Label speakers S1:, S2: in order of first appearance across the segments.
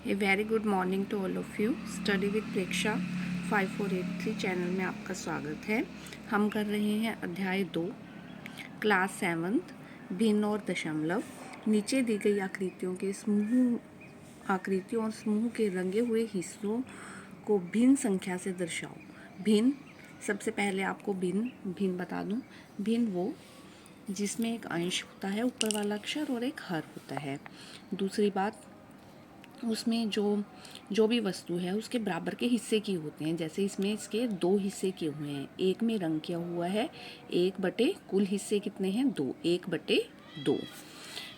S1: A very good morning to all of you. Study with Preksha 5483 channel में आपका स्वागत है। हम कर रहे हैं अध्याय 2 क्लास 7 भिन्न और दशमलव। नीचे दी गई आकृतियों और समूह के रंगे हुए हिस्सों को भिन्न संख्या से दर्शाओ। भिन्न, सबसे पहले आपको भिन्न बता दूं। भिन्न वो जिसमें एक अंश होता है ऊपर वाला अक्षर और एक हर होता है। दूसरी बात, उसमें जो भी वस्तु है उसके बराबर के हिस्से की होते हैं। जैसे इसमें इसके 2 हिस्से किए हुए हैं, एक में रंग किया हुआ है 1/, कुल हिस्से कितने हैं 2, 1/2।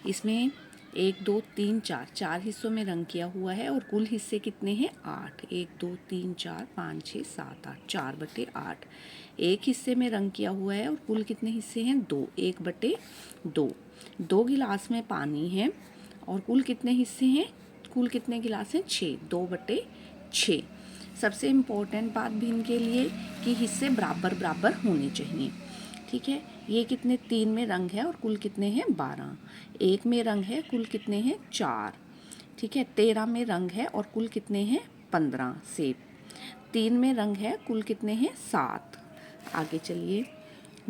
S1: इसमें 1 2 3 4 4 हिस्सों में रंग किया हुआ है और कुल हिस्से कितने हैं 8, 1 2 3 4 5 6 7 8, 4/8। एक हिस्से में रंग किया हुआ है और कुल कितने हिस्से हैं 2, 1/2। 2 गिलास में पानी है और कुल कितने हिस्से हैं, कुल कितने गिलास हैं 6, 2/6। सबसे इम्पोर्टेंट बात भिन्न के लिए कि हिस्से बराबर बराबर होने चाहिए। ठीक है, ये कितने 3 में रंग है और कुल कितने हैं 12। 1 में रंग है, कुल कितने हैं 4। ठीक है, 13 में रंग है और कुल कितने हैं 15। सेब 3 में रंग है, कुल कितने हैं 7। आगे चलिए,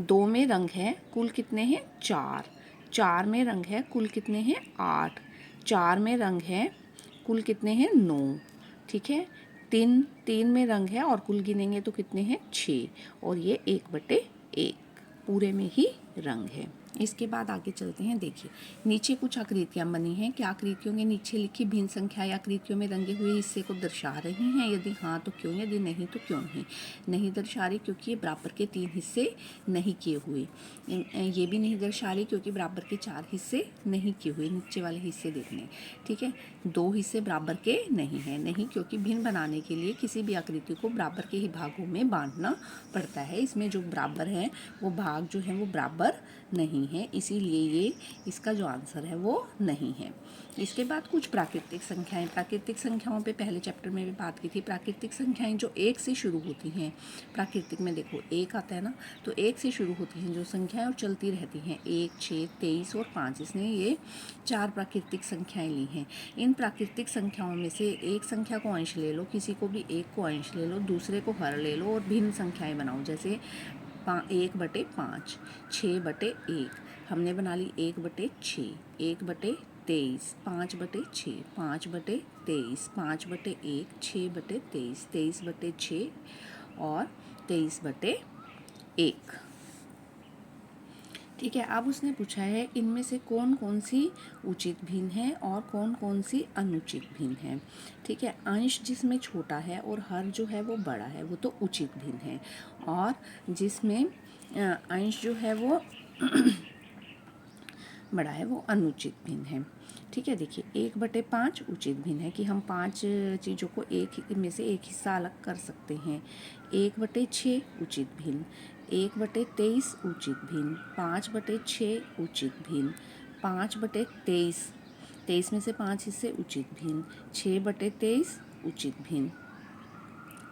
S1: 2 में रंग है, कुल कितने हैं 4। 4 में रंग है, कुल कितने हैं 8। 4 में रंग है, कुल कितने हैं 9। ठीक है, 3 में रंग है और कुल गिनेंगे तो कितने हैं 6 और ये 1/1 पूरे में ही रंग है। इसके बाद आगे चलते हैं। देखिए, नीचे कुछ आकृतियाँ बनी हैं। क्या आकृतियों के नीचे लिखी भिन्न संख्याएं आकृतियों में रंगे हुए हिस्से को दर्शा रही हैं? यदि हाँ तो क्यों, यदि नहीं तो क्यों नहीं? नहीं दर्शा रही क्योंकि ये बराबर के 3 हिस्से नहीं किए हुए। ये भी नहीं दर्शा रही क्योंकि बराबर के 4 हिस्से नहीं किए हुए। नीचे वाले हिस्से देखने, ठीक है, 2 हिस्से बराबर के नहीं हैं। नहीं क्योंकि भिन्न बनाने के लिए किसी भी आकृति को बराबर के ही भागों में बांटना पड़ता है। इसमें जो बराबर है वो भाग जो है वो बराबर नहीं है, इसीलिए ये इसका जो आंसर है वो नहीं है। इसके बाद कुछ प्राकृतिक संख्याएं। प्राकृतिक संख्याओं पे पहले चैप्टर में भी बात की थी। प्राकृतिक संख्याएं जो 1 से शुरू होती हैं, प्राकृतिक में देखो 1 आता है ना, तो 1 से शुरू होती हैं जो संख्याएं और चलती रहती हैं, 1 6 23 और 5। इसने ये 4 प्राकृतिक संख्याएं ली हैं। इन प्राकृतिक संख्याओं में से एक संख्या को अंश ले लो, किसी को भी एक को अंश ले लो, दूसरे को हर ले लो और भिन्न संख्याएं बनाओ। जैसे 1/5, 6/1 हमने बना ली 1/6, 1/23, 5/6, 5/23, 5/1, 6/23, 23/6 और 23/1। ठीक है, अब उसने पूछा है इनमें से कौन कौन सी उचित भिन्न है और कौन कौन सी अनुचित भिन्न है। ठीक है, अंश जिसमें छोटा है और हर जो है वो बड़ा है वो तो उचित भिन्न है, और जिसमें अंश जो है वो बड़ा है वो अनुचित भिन्न है। ठीक है, देखिए 1/5 उचित भिन्न है कि हम 5 चीज़ों को एक में से एक हिस्सा अलग कर सकते हैं। 1/6 उचित भिन्न, 1/23 उचित भिन्न, 5/6 उचित भिन्न, 5/23, 23 में से 5 हिस्से उचित भिन्न, 6/23 उचित भिन्न।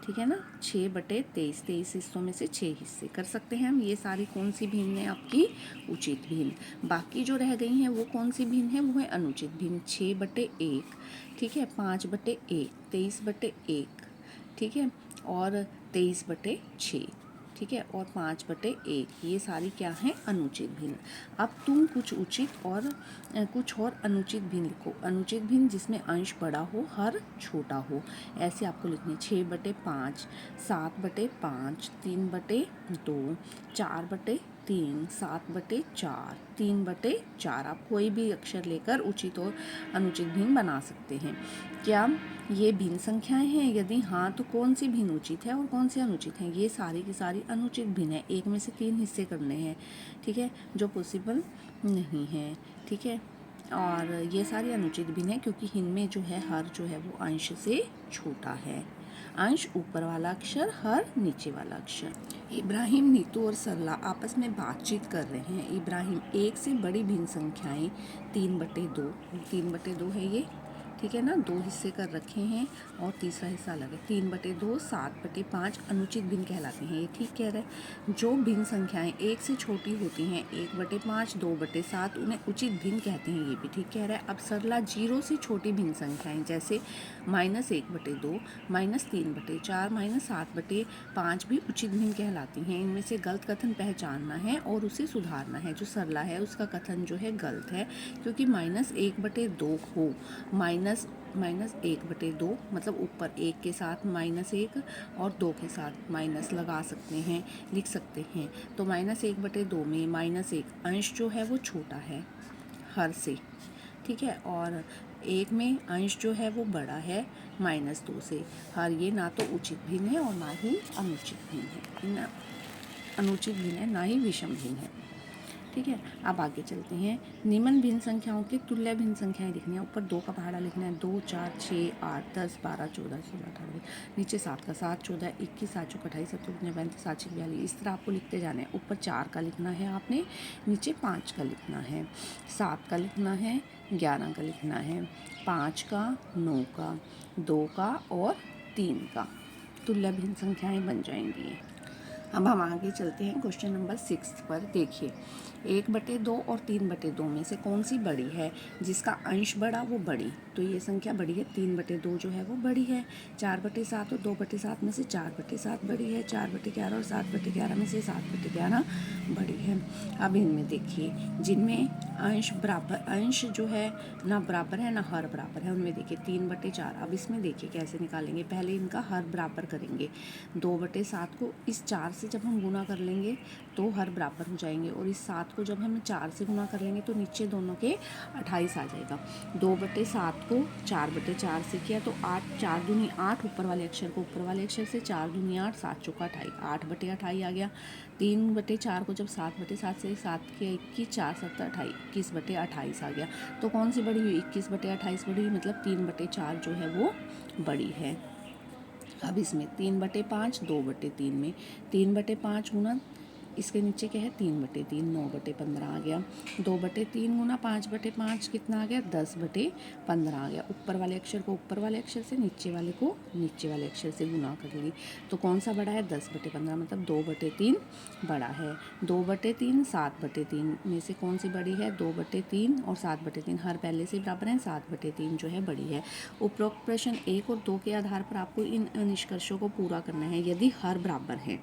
S1: ठीक है ना, 6/23, 23 हिस्सों में से 6 हिस्से कर सकते हैं हम। ये सारी कौन सी भिन्न है आपकी उचित भिन्न। बाकी जो रह गई हैं वो कौन सी भिन्न है, वो है अनुचित भिन्न। 6/1, ठीक है, 5/1, 23/1, ठीक है, और 23/6, ठीक है, और 5/1, ये सारी क्या है अनुचित भिन्न। अब तुम कुछ उचित और कुछ और अनुचित भिन्न लिखो। अनुचित भिन्न जिसमें अंश बड़ा हो, हर छोटा हो, ऐसे आपको लिखने 6/5, 7/5, 3/2, 4/3, 7/4, 3/4। आप कोई भी अक्षर लेकर उचित और अनुचित भिन्न बना सकते हैं। क्या ये भिन्न संख्याएं हैं? यदि हाँ तो कौन सी भिन्न उचित है और कौन सी अनुचित है? ये सारी की सारी अनुचित भिन्न है। एक में से 3 हिस्से करने हैं, ठीक है, जो पॉसिबल नहीं है। ठीक है, और ये सारी अनुचित भिन्न है क्योंकि इनमें जो है हर जो है वो अंश से छोटा है। अंश ऊपर वाला अक्षर, हर नीचे वाला अक्षर। इब्राहिम, नीतू और सरला आपस में बातचीत कर रहे हैं। इब्राहिम, 1 से बड़ी भिन्न संख्याएं 3/2, 3/2 है ये, ठीक है ना, 2 हिस्से कर रखे हैं और तीसरा हिस्सा अलग है। 3/2 7/5 अनुचित भिन्न कहलाते हैं, ये ठीक कह रहे हैं। जो भिन्न संख्याएं 1 से छोटी होती हैं 1/5 2/7 उन्हें उचित भिन्न कहते हैं, ये भी ठीक कह रहा है। अब सरला 0 से छोटी भिन्न संख्याएं जैसे -1/2 -3/4 -7/5 भी उचित भिन्न कहलाती हैं। इनमें से गलत कथन पहचानना है और उसे सुधारना है। जो सरला है उसका कथन जो है गलत है, क्योंकि -1/2 हो -1/2 मतलब ऊपर 1 के साथ -1 और 2 के साथ माइनस लगा सकते हैं, लिख सकते हैं। तो -1/2 में -1 अंश जो है वो छोटा है हर से, ठीक है, और 1 में अंश जो है वो बड़ा है -2 से। हर ये ना तो उचित भिन्न है और ना ही अनुचित भिन्न है, अनुचित भिन्न है ना ही विषम भिन्न है, ठीक है। अब आगे चलते हैं। निम्न भिन्न संख्याओं की तुल्य भिन्न संख्याएं लिखनी है। ऊपर 2 का पहाड़ा लिखना है, 2 4 6 8 10 12 14 16 18, नीचे 7 का 7 14 21 7 चौक 28 7 35 7 6 42, इस तरह आपको लिखते जाना है। ऊपर 4 का लिखना है आपने, नीचे 5 का लिखना है, 7 का लिखना है, 11 का लिखना है, 5 का, 9 का, 2 का और 3 का। तुल्य भिन्न संख्याएं बन जाएंगी। अब हम आगे चलते हैं क्वेश्चन नंबर 6 पर। देखिए 1/2 और 3/2 में से कौन सी बड़ी है? जिसका अंश बड़ा वो बड़ी, तो ये संख्या बड़ी है, 3/2 जो है वो बड़ी है। 4/7 और 2/7 में से 4/7 बड़ी है। 4/11 और 7/11 में से 7/11 बड़ी है। अब इनमें देखिए जिनमें अंश बराबर, अंश जो है ना बराबर है ना हर बराबर है, उनमें देखिए 3/4। अब इसमें देखिए कैसे निकालेंगे, पहले इनका हर बराबर करेंगे। 2/7 को इस 4 से जब हम गुना कर लेंगे तो हर बराबर हो जाएंगे, और इस 7 को जब हम 4 से गुना कर लेंगे तो नीचे दोनों के 28 आ जाएगा। 2/7 को 4/4 से किया तो 8 4 दूनी 8, ऊपर वाले अक्षर को ऊपर वाले अक्षर से, 4 दूनी 8 7 चौका 28, 8/28 आ गया। 3/4 को जब 7/7 से 7 किया 21, 4 7 28, 21/28 आ गया। तो कौन सी बड़ी हुई? 21/28 बड़ी हुई, मतलब 3/4 जो है वो बड़ी है। अब इसमें 3/5 2/3 में 3/5 गुना इसके नीचे क्या है 3/3, 9/15 आ गया। 2/3 गुना 5/5 कितना आ गया? 10/15 आ गया। ऊपर वाले अक्षर को ऊपर वाले अक्षर से, नीचे वाले को नीचे वाले अक्षर से गुना कर ली तो कौन सा बड़ा है? 10/15, मतलब 2/3 बड़ा है। 2/3 7/3 में से कौन सी बड़ी है? 2/3 और 7/3 हर पहले से बराबर है, 7/3 जो है बड़ी है। उपरोक्त प्रश्न 1 और 2 के आधार पर आपको इन निष्कर्षों को पूरा करना है। यदि हर बराबर है,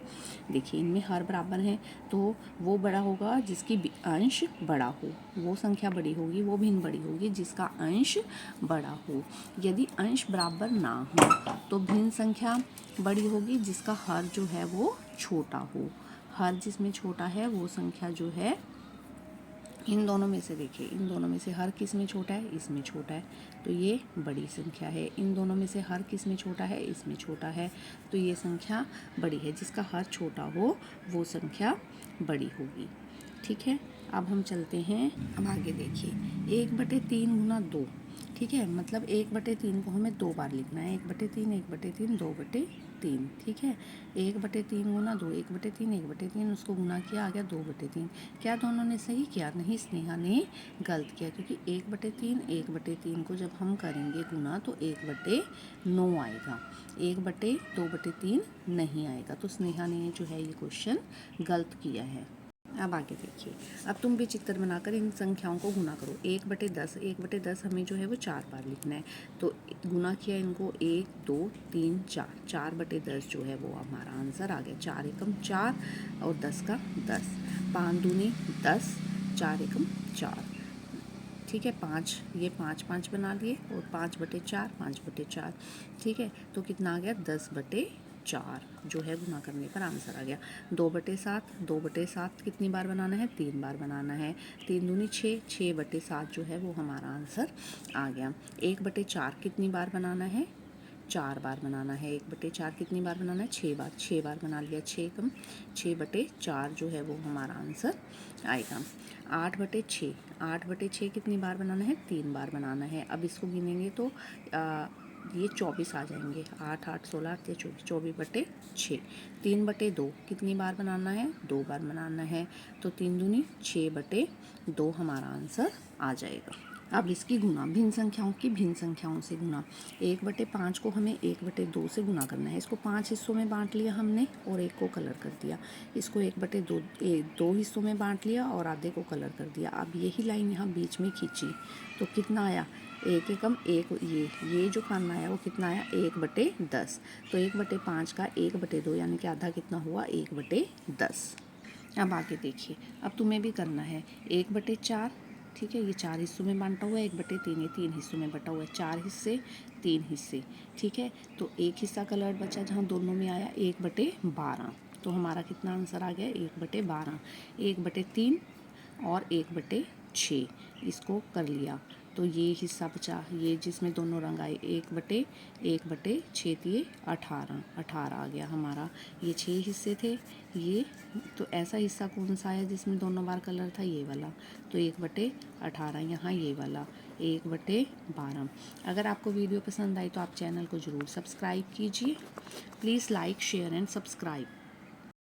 S1: देखिए इनमें हर बराबर है तो वो बड़ा होगा जिसकी अंश बड़ा हो, वो संख्या बड़ी होगी, वो भिन्न बड़ी होगी जिसका अंश बड़ा हो। यदि अंश बराबर ना हो तो भिन्न संख्या बड़ी होगी जिसका हर जो है वो छोटा हो। हर जिसमें छोटा है वो संख्या जो है, इन दोनों में से देखिए, इन दोनों में से हर किस में छोटा है? इसमें छोटा है, तो ये बड़ी संख्या है। इन दोनों में से हर किस में छोटा है? इसमें छोटा है, तो ये संख्या बड़ी है। जिसका हर छोटा हो वो संख्या बड़ी होगी, ठीक है। अब हम चलते हैं, अब आगे देखिए 1/3 गुना 2, ठीक है, मतलब 1/3 को हमें 2 बार लिखना है। 1/3 1/3 2/3, ठीक है। 1/3 गुना 2, 1/3 1/3, उसको गुना किया, आ गया 2/3। क्या दोनों ने सही किया? नहीं, स्नेहा ने गलत किया, क्योंकि 1/3 1/3 को जब हम करेंगे गुना तो 1/9 आएगा, 1/2/3 नहीं आएगा। तो स्नेहा ने जो है ये क्वेश्चन गलत किया है। अब आगे देखिए, अब तुम भी चित्र बनाकर इन संख्याओं को गुना करो। 1/10, 1/10 हमें जो है वो 4 बार लिखना है, तो गुना किया इनको 1 2 3 4, 4/10 जो है वो हमारा आंसर आ गया। 4 एकम 4 और 10 का 10, 5 दूनी 10, 4 एकम 4, ठीक है। 5 ये 5 5 बना लिए और 5/4 5/4, ठीक है। तो कितना आ गया? 10/4 जो है गुना करने पर आंसर आ गया। 2/7, 2/7 कितनी बार बनाना है? 3 बार बनाना है। 3 दूनी 6, 6/7 जो है वो हमारा आंसर आ गया। 1/4 कितनी बार बनाना है? 4 बार बनाना है। 1/4 कितनी बार बनाना है? 6 बार, 6 बार बना लिया, 6 कम 6/4 जो है वो हमारा आंसर आएगा। 8/6, 8/6 कितनी बार बनाना है? 3 बार बनाना है। अब इसको गिनेंगे तो ये 24 आ जाएंगे, 8 8 16 8 24, 24/6। 3/2 कितनी बार बनाना है? 2 बार बनाना है, तो 3 दूनी 6/2 हमारा आंसर आ जाएगा। अब इसकी गुना, भिन्न संख्याओं की भिन्न संख्याओं से गुना। 1/5 को हमें 1/2 से गुना करना है। इसको 5 हिस्सों में बांट लिया हमने और एक को कलर कर दिया। इसको 1/2 दो हिस्सों में बांट लिया और आधे को कलर कर दिया। अब यही लाइन यहाँ बीच में खींची तो कितना आया, 1 एकम 1, ये जो खाना आया वो कितना आया, 1/10। तो 1/5 का 1/2 यानी कि आधा कितना हुआ, 1/10। अब आगे देखिए, अब तुम्हें भी करना है 1/4, ठीक है, ये 4 हिस्सों में बांटा हुआ है। 1/3 ये 3 हिस्सों में बटा हुआ है, 4 हिस्से 3 हिस्से, ठीक है। तो एक हिस्सा कलर बचा जहाँ दोनों में आया 1/12। तो हमारा कितना आंसर आ गया, 1/12। 1/3 और 1/6 इसको कर लिया तो ये हिस्सा बचा, ये जिसमें दोनों रंग आए 1/6 दिए 18 आ गया हमारा। ये 6 हिस्से थे ये, तो ऐसा हिस्सा कौन सा आया जिसमें दोनों बार कलर था, ये वाला। तो 1/18 यहाँ ये वाला 1/12। अगर आपको वीडियो पसंद आई तो आप चैनल को ज़रूर सब्सक्राइब कीजिए। Please like share and subscribe.